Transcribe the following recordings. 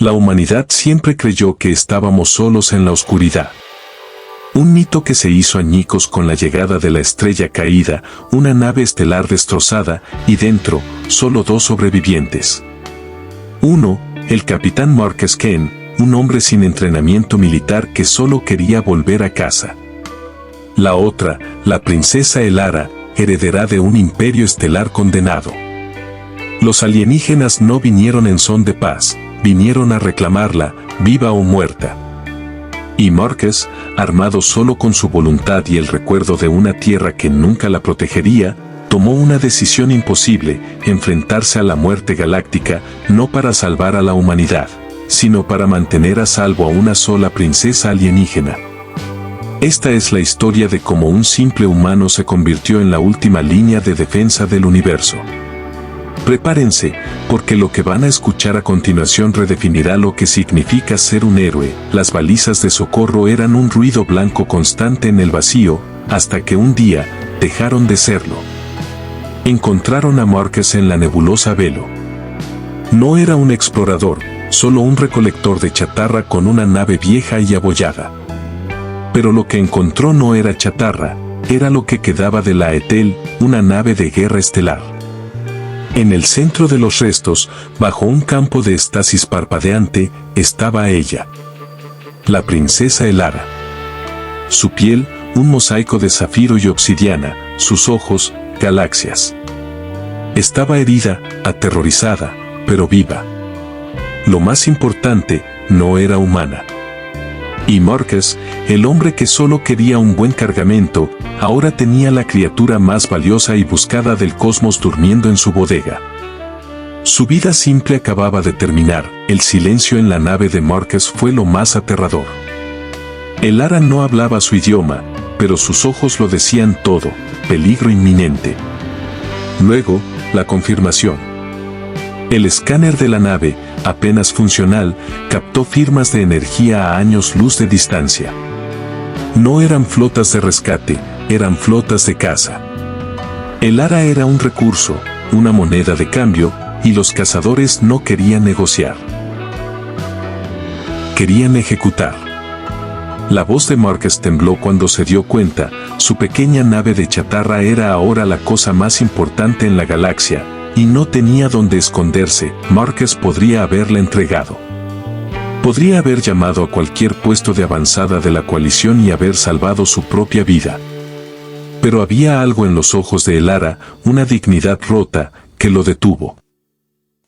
La humanidad siempre creyó que estábamos solos en la oscuridad. Un mito que se hizo añicos con la llegada de la estrella caída, una nave estelar destrozada, y dentro, solo 2 sobrevivientes. Uno, el capitán Marcus Kane, un hombre sin entrenamiento militar que solo quería volver a casa. La otra, la princesa Elara, heredera de un imperio estelar condenado. Los alienígenas no vinieron en son de paz, vinieron a reclamarla, viva o muerta. Y Marcus, armado solo con su voluntad y el recuerdo de una tierra que nunca la protegería, tomó una decisión imposible: enfrentarse a la muerte galáctica, no para salvar a la humanidad, sino para mantener a salvo a una sola princesa alienígena. Esta es la historia de cómo un simple humano se convirtió en la última línea de defensa del universo. Prepárense, porque lo que van a escuchar a continuación redefinirá lo que significa ser un héroe. Las balizas de socorro eran un ruido blanco constante en el vacío, hasta que un día, dejaron de serlo. Encontraron a Marcus en la nebulosa Velo. No era un explorador, solo un recolector de chatarra con una nave vieja y abollada. Pero lo que encontró no era chatarra, era lo que quedaba de la Ethel, una nave de guerra estelar. En el centro de los restos, bajo un campo de estasis parpadeante, estaba ella. La princesa Elara. Su piel, un mosaico de zafiro y obsidiana, sus ojos, galaxias. Estaba herida, aterrorizada, pero viva. Lo más importante, no era humana. Y Marcus, el hombre que solo quería un buen cargamento, ahora tenía la criatura más valiosa y buscada del cosmos durmiendo en su bodega. Su vida simple acababa de terminar. El silencio en la nave de Marcus fue lo más aterrador. Elara no hablaba su idioma, pero sus ojos lo decían todo: peligro inminente. Luego, la confirmación. El escáner de la nave, apenas funcional, captó firmas de energía a años luz de distancia. No eran flotas de rescate, eran flotas de caza. Elara era un recurso, una moneda de cambio, y los cazadores no querían negociar. Querían ejecutar. La voz de Marcus tembló cuando se dio cuenta: su pequeña nave de chatarra era ahora la cosa más importante en la galaxia, y no tenía dónde esconderse. Marcus podría haberla entregado. Podría haber llamado a cualquier puesto de avanzada de la coalición y haber salvado su propia vida. Pero había algo en los ojos de Elara, una dignidad rota, que lo detuvo.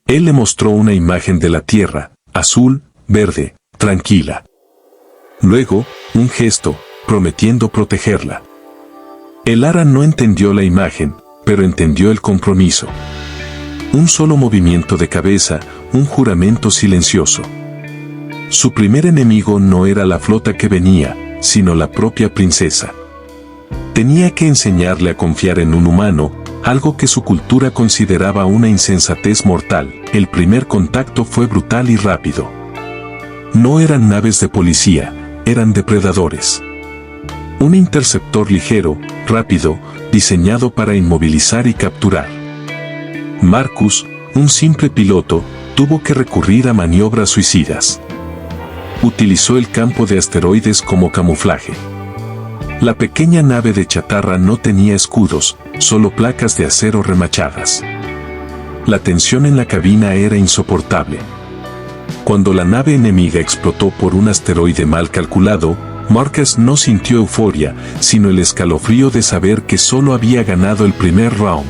Él le mostró una imagen de la Tierra, azul, verde, tranquila. Luego, un gesto, prometiendo protegerla. Elara no entendió la imagen, pero entendió el compromiso. Un solo movimiento de cabeza, un juramento silencioso. Su primer enemigo no era la flota que venía, sino la propia princesa. Tenía que enseñarle a confiar en un humano, algo que su cultura consideraba una insensatez mortal. El primer contacto fue brutal y rápido. No eran naves de policía, eran depredadores. Un interceptor ligero, rápido, diseñado para inmovilizar y capturar. Marcus, un simple piloto, tuvo que recurrir a maniobras suicidas. Utilizó el campo de asteroides como camuflaje. La pequeña nave de chatarra no tenía escudos, solo placas de acero remachadas. La tensión en la cabina era insoportable. Cuando la nave enemiga explotó por un asteroide mal calculado, Marcus no sintió euforia, sino el escalofrío de saber que solo había ganado el primer round.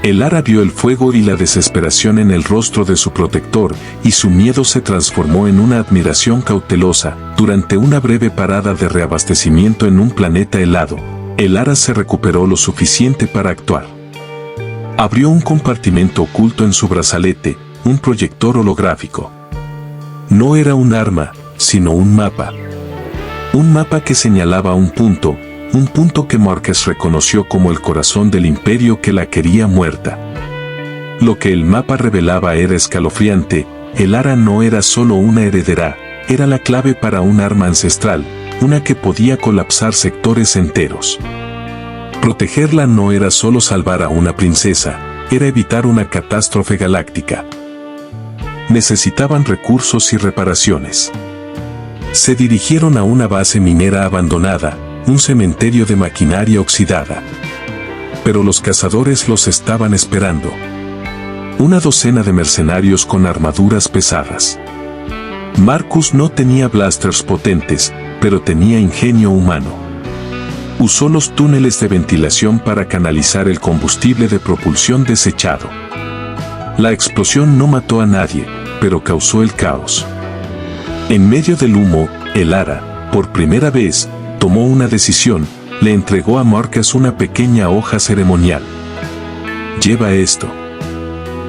Elara vio el fuego y la desesperación en el rostro de su protector, y su miedo se transformó en una admiración cautelosa. Durante una breve parada de reabastecimiento en un planeta helado, Elara se recuperó lo suficiente para actuar. Abrió un compartimento oculto en su brazalete, un proyector holográfico. No era un arma, sino un mapa. Un mapa que señalaba un punto que Marcus reconoció como el corazón del imperio que la quería muerta. Lo que el mapa revelaba era escalofriante: Elara no era solo una heredera, era la clave para un arma ancestral, una que podía colapsar sectores enteros. Protegerla no era solo salvar a una princesa, era evitar una catástrofe galáctica. necesitaban recursos y reparaciones. Se dirigieron a una base minera abandonada, un cementerio de maquinaria oxidada. Pero los cazadores los estaban esperando. Una docena de mercenarios con armaduras pesadas. Marcus no tenía blasters potentes, pero tenía ingenio humano. Usó los túneles de ventilación para canalizar el combustible de propulsión desechado. La explosión no mató a nadie, pero causó el caos. En medio del humo, Elara, por primera vez, tomó una decisión, le entregó a Marcus una pequeña hoja ceremonial. «Lleva esto».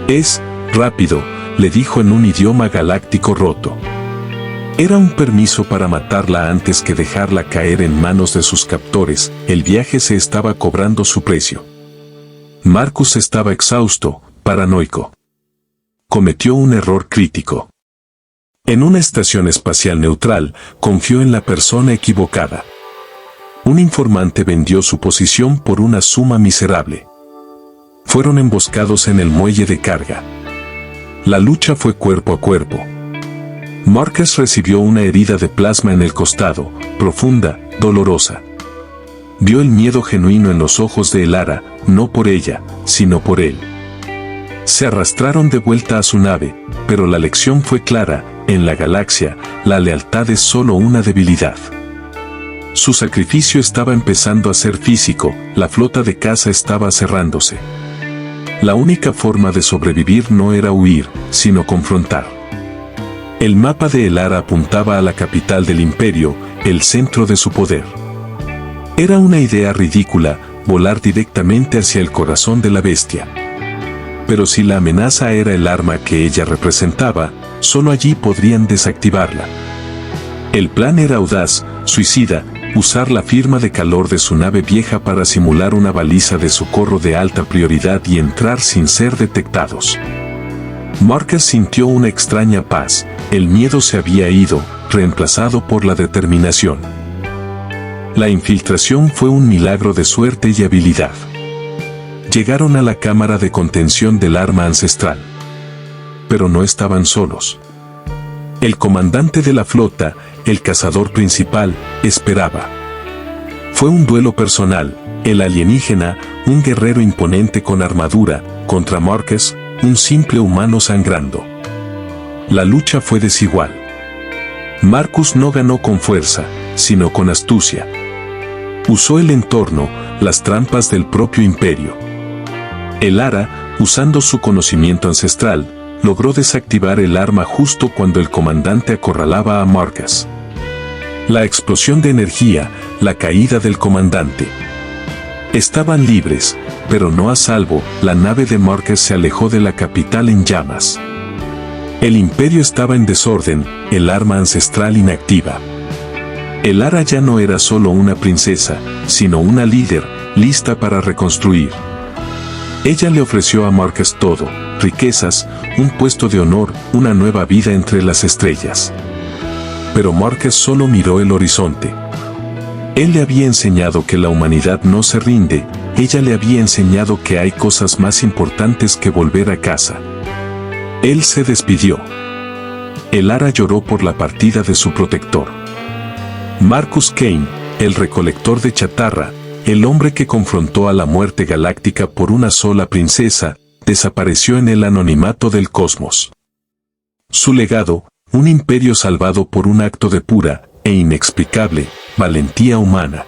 «Es rápido», le dijo en un idioma galáctico roto. Era un permiso para matarla antes que dejarla caer en manos de sus captores. El viaje se estaba cobrando su precio. Marcus estaba exhausto, paranoico. Cometió un error crítico. En una estación espacial neutral, confió en la persona equivocada. Un informante vendió su posición por una suma miserable. Fueron emboscados en el muelle de carga. La lucha fue cuerpo a cuerpo. Marcus recibió una herida de plasma en el costado, profunda, dolorosa. Vio el miedo genuino en los ojos de Elara, no por ella, sino por él. Se arrastraron de vuelta a su nave, pero la lección fue clara: en la galaxia, la lealtad es solo una debilidad. Su sacrificio estaba empezando a ser físico, la flota de caza estaba cerrándose. La única forma de sobrevivir no era huir, sino confrontar. El mapa de Elara apuntaba a la capital del imperio, el centro de su poder. Era una idea ridícula, volar directamente hacia el corazón de la bestia. Pero si la amenaza era el arma que ella representaba, solo allí podrían desactivarla. El plan era audaz, suicida: usar la firma de calor de su nave vieja para simular una baliza de socorro de alta prioridad y entrar sin ser detectados. Marcus sintió una extraña paz. El miedo se había ido, reemplazado por la determinación. La infiltración fue un milagro de suerte y habilidad. Llegaron a la cámara de contención del arma ancestral. Pero no estaban solos. El comandante de la flota, el cazador principal, esperaba. Fue un duelo personal: el alienígena, un guerrero imponente con armadura, contra Marcus, un simple humano sangrando. La lucha fue desigual. Marcus no ganó con fuerza, sino con astucia. Usó el entorno, las trampas del propio imperio. Elara, usando su conocimiento ancestral, logró desactivar el arma justo cuando el comandante acorralaba a Marcus. La explosión de energía, la caída del comandante. Estaban libres, pero no a salvo. La nave de Marcus se alejó de la capital en llamas. El imperio estaba en desorden, el arma ancestral inactiva. Elara ya no era solo una princesa, sino una líder, lista para reconstruir. Ella le ofreció a Marcus todo: riquezas, un puesto de honor, una nueva vida entre las estrellas. Pero Marcus solo miró el horizonte. Él le había enseñado que la humanidad no se rinde, ella le había enseñado que hay cosas más importantes que volver a casa. Él se despidió. Elara lloró por la partida de su protector. Marcus Kane, el recolector de chatarra, el hombre que confrontó a la muerte galáctica por una sola princesa, desapareció en el anonimato del cosmos. Su legado: un imperio salvado por un acto de pura e inexplicable valentía humana.